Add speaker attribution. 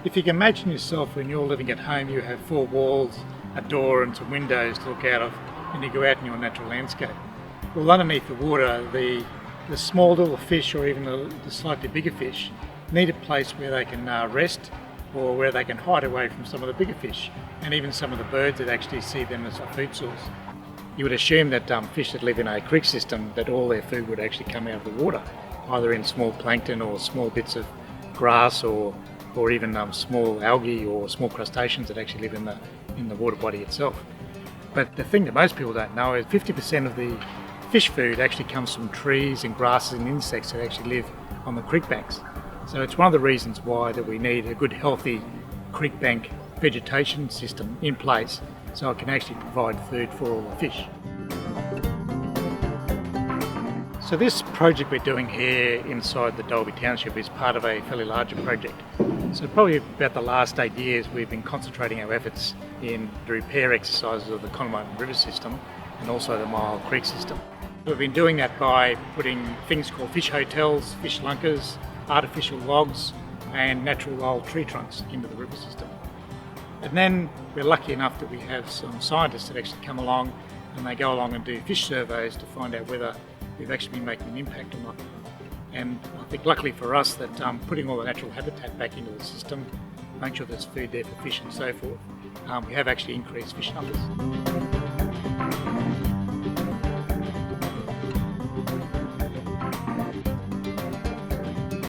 Speaker 1: If you can imagine yourself when you're living at home, you have four walls, a door and some windows to look out of, and you go out in your natural landscape. Well, underneath the water, the small little fish, or even the slightly bigger fish, need a place where they can rest, or where they can hide away from some of the bigger fish, and even some of the birds that actually see them as a food source. You would assume that fish that live in a creek system, that all their food would actually come out of the water, either in small plankton or small bits of grass, or even small algae or small crustaceans that actually live in the water body itself. But the thing that most people don't know is 50% of the fish food actually comes from trees and grasses and insects that actually live on the creek banks. So it's one of the reasons why that we need a good healthy creek bank vegetation system in place so it can actually provide food for all the fish. So this project we're doing here inside the Dalby Township is part of a fairly larger project. So probably about the last 8 years we've been concentrating our efforts in the repair exercises of the Condamine river system and also the Myall Creek system. We've been doing that by putting things called fish hotels, fish lunkers, artificial logs and natural wild tree trunks into the river system. And then we're lucky enough that we have some scientists that actually come along and they go along and do fish surveys to find out whether we've actually been making an impact or not. And I think luckily for us that putting all the natural habitat back into the system, make sure there's food there for fish and so forth, we have actually increased fish numbers.